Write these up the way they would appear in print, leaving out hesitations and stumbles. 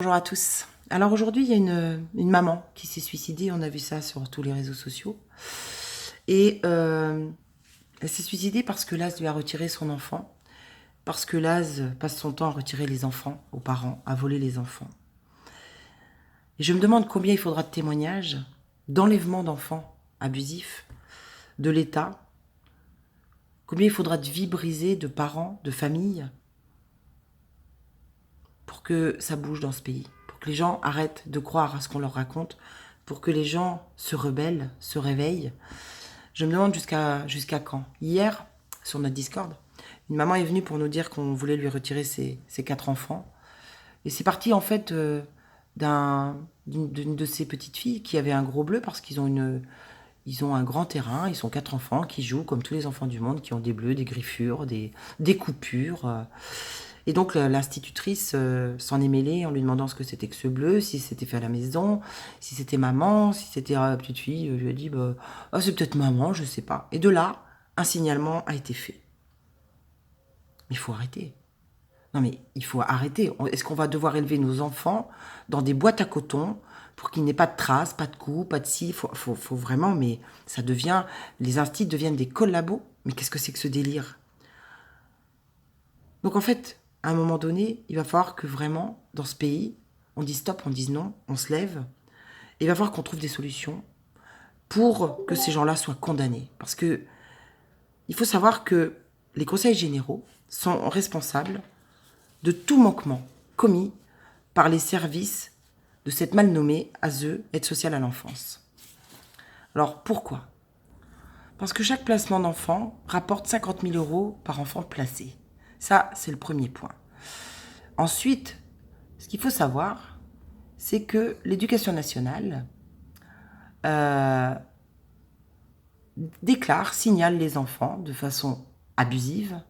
Bonjour à tous. Alors aujourd'hui, il y a une maman qui s'est suicidée. On a vu ça sur tous les réseaux sociaux. Et elle s'est suicidée parce que Laz lui a retiré son enfant. Parce que Laz passe son temps à retirer les enfants aux parents, à voler les enfants. Et je me demande combien il faudra de témoignages d'enlèvement d'enfants abusifs de l'État. Combien il faudra de vies brisées de parents, de familles pour que ça bouge dans ce pays. Pour que les gens arrêtent de croire à ce qu'on leur raconte, pour que les gens se rebellent, se réveillent. Je me demande jusqu'à quand. Hier, sur notre Discord, une maman est venue pour nous dire qu'on voulait lui retirer ses 4 enfants. Et c'est parti en fait d'une de ses petites filles qui avait un gros bleu parce qu'ils ont un grand terrain, ils sont 4 enfants qui jouent comme tous les enfants du monde, qui ont des bleus, des griffures, des coupures. Et donc l'institutrice s'en est mêlée en lui demandant ce que c'était que ce bleu, si c'était fait à la maison, si c'était maman, si c'était la petite fille. Je lui ai dit c'est peut-être maman, je sais pas. Et de là, un signalement a été fait. Mais il faut arrêter. Non mais il faut arrêter. Est-ce qu'on va devoir élever nos enfants dans des boîtes à coton pour qu'il n'y ait pas de traces, pas de coups, pas de si. Faut vraiment, mais ça devient. Les instituts deviennent des collabos. Mais qu'est-ce que c'est que ce délire? Donc en fait, à un moment donné, il va falloir que vraiment, dans ce pays, on dise stop, on dise non, on se lève. Et il va falloir qu'on trouve des solutions pour que ces gens-là soient condamnés. Parce que il faut savoir que les conseils généraux sont responsables de tout manquement commis par les services de cette mal nommée ASE, Aide sociale à l'enfance. Alors pourquoi? Parce que chaque placement d'enfant rapporte 50 000 € par enfant placé. Ça, c'est le premier point. Ensuite, ce qu'il faut savoir, c'est que l'éducation nationale déclare, signale les enfants de façon abusive.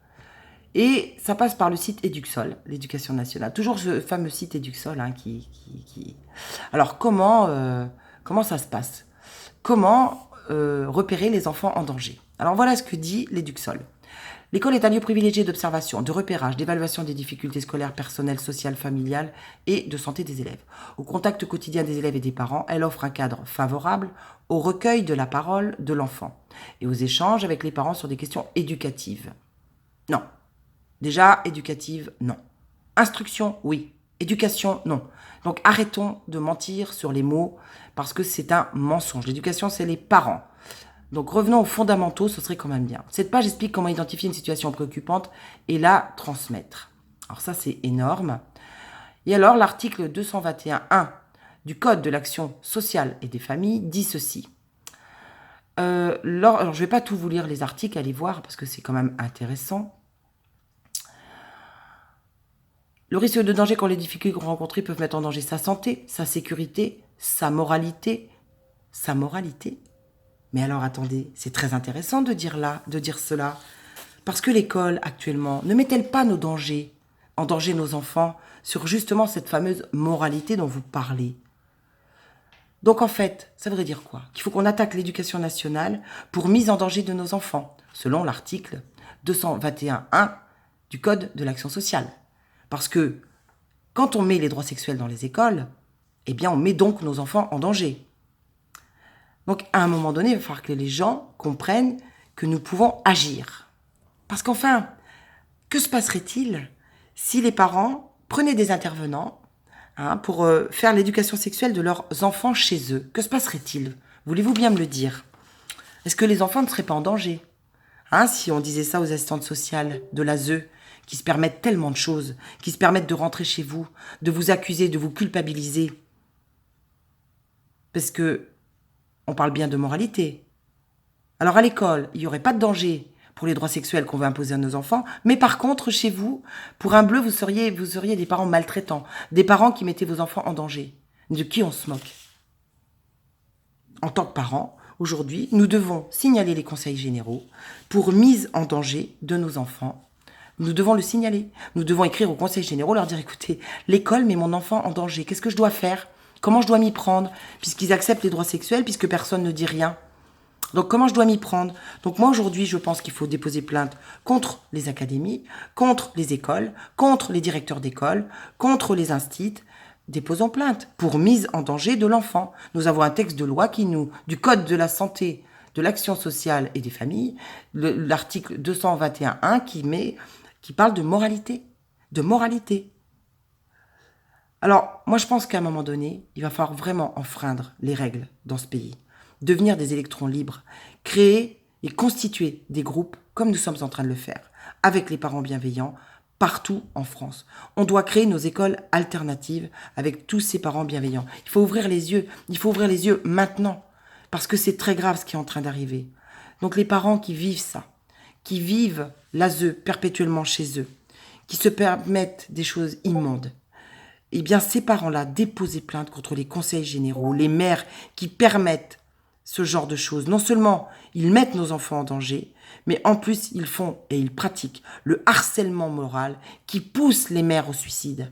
Et ça passe par le site Eduxol, l'éducation nationale. Toujours ce fameux site Eduxol Alors, comment ça se passe? Comment repérer les enfants en danger? Alors, voilà ce que dit l'Eduxol. L'école est un lieu privilégié d'observation, de repérage, d'évaluation des difficultés scolaires, personnelles, sociales, familiales et de santé des élèves. Au contact quotidien des élèves et des parents, elle offre un cadre favorable au recueil de la parole de l'enfant et aux échanges avec les parents sur des questions éducatives. Non. Déjà, éducative, non. Instruction, oui. Éducation, non. Donc arrêtons de mentir sur les mots parce que c'est un mensonge. L'éducation, c'est les parents. Donc revenons aux fondamentaux, ce serait quand même bien. Cette page explique comment identifier une situation préoccupante et la transmettre. Alors ça, c'est énorme. Et alors, l'article 221.1 du Code de l'action sociale et des familles dit ceci. Alors, je ne vais pas tout vous lire les articles, allez voir, parce que c'est quand même intéressant. Le risque de danger quand les difficultés rencontrées peuvent mettre en danger sa santé, sa sécurité, sa moralité. Sa moralité? Mais alors attendez, c'est très intéressant de dire cela. Parce que l'école, actuellement, ne met-elle pas en danger nos enfants, sur justement cette fameuse moralité dont vous parlez? Donc en fait, ça voudrait dire quoi? Qu'il faut qu'on attaque l'éducation nationale pour mise en danger de nos enfants, selon l'article 221.1 du Code de l'action sociale. Parce que quand on met les droits sexuels dans les écoles, eh bien on met donc nos enfants en danger. Donc, à un moment donné, il va falloir que les gens comprennent que nous pouvons agir. Parce qu'enfin, que se passerait-il si les parents prenaient des intervenants pour faire l'éducation sexuelle de leurs enfants chez eux? Que se passerait-il? Voulez-vous bien me le dire? Est-ce que les enfants ne seraient pas en danger? Si on disait ça aux assistantes sociales de l'ASE, qui se permettent tellement de choses, qui se permettent de rentrer chez vous, de vous accuser, de vous culpabiliser. Parce que on parle bien de moralité. Alors à l'école, il n'y aurait pas de danger pour les droits sexuels qu'on veut imposer à nos enfants, mais par contre, chez vous, pour un bleu, vous seriez des parents maltraitants, des parents qui mettaient vos enfants en danger. De qui on se moque? En tant que parents, aujourd'hui, nous devons signaler les conseils généraux pour mise en danger de nos enfants. Nous devons le signaler. Nous devons écrire aux conseils généraux, leur dire, écoutez, l'école met mon enfant en danger. Qu'est-ce que je dois faire? Comment je dois m'y prendre? Puisqu'ils acceptent les droits sexuels, puisque personne ne dit rien. Donc comment je dois m'y prendre? Donc moi aujourd'hui, je pense qu'il faut déposer plainte contre les académies, contre les écoles, contre les directeurs d'école, contre les instituts, déposons plainte pour mise en danger de l'enfant. Nous avons un texte de loi du Code de la santé, de l'action sociale et des familles, l'article 221.1 qui parle de moralité. De moralité. Alors, moi je pense qu'à un moment donné, il va falloir vraiment enfreindre les règles dans ce pays. Devenir des électrons libres, créer et constituer des groupes comme nous sommes en train de le faire, avec les parents bienveillants, partout en France. On doit créer nos écoles alternatives avec tous ces parents bienveillants. Il faut ouvrir les yeux maintenant, parce que c'est très grave ce qui est en train d'arriver. Donc les parents qui vivent ça, qui vivent l'ASE perpétuellement chez eux, qui se permettent des choses immondes, eh bien ces parents-là déposent plainte contre les conseils généraux, les maires qui permettent ce genre de choses. Non seulement ils mettent nos enfants en danger, mais en plus ils font et ils pratiquent le harcèlement moral qui pousse les mères au suicide.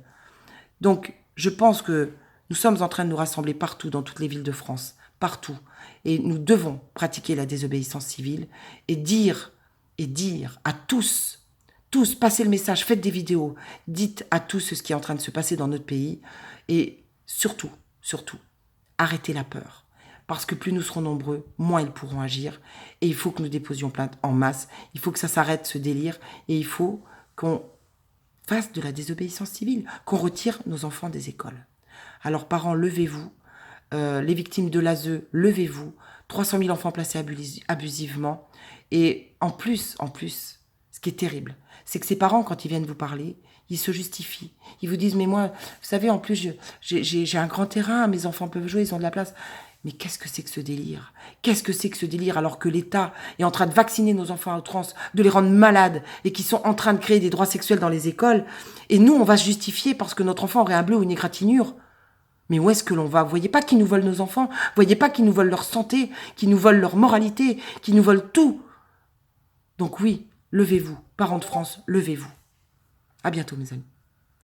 Donc je pense que nous sommes en train de nous rassembler partout dans toutes les villes de France, partout. Et nous devons pratiquer la désobéissance civile et dire à tous, passez le message, faites des vidéos, dites à tous ce qui est en train de se passer dans notre pays et surtout, arrêtez la peur. Parce que plus nous serons nombreux, moins ils pourront agir. Et il faut que nous déposions plainte en masse. Il faut que ça s'arrête, ce délire. Et il faut qu'on fasse de la désobéissance civile, qu'on retire nos enfants des écoles. Alors parents, levez-vous. Les victimes de l'ASE, levez-vous. 300 000 enfants placés abusivement. Et en plus, ce qui est terrible, c'est que ces parents, quand ils viennent vous parler, ils se justifient. Ils vous disent, mais moi, vous savez, en plus, j'ai un grand terrain, mes enfants peuvent jouer, ils ont de la place. Mais qu'est-ce que c'est que ce délire? Qu'est-ce que c'est que ce délire alors que l'État est en train de vacciner nos enfants à outrance, de les rendre malades et qui sont en train de créer des droits sexuels dans les écoles? Et nous, on va se justifier parce que notre enfant aurait un bleu ou une égratignure. Mais où est-ce que l'on va? Vous voyez pas qu'ils nous volent nos enfants? Vous voyez pas qu'ils nous volent leur santé, qu'ils nous volent leur moralité, qu'ils nous volent tout? Donc oui, levez-vous. Parents de France, levez-vous. À bientôt, mes amis.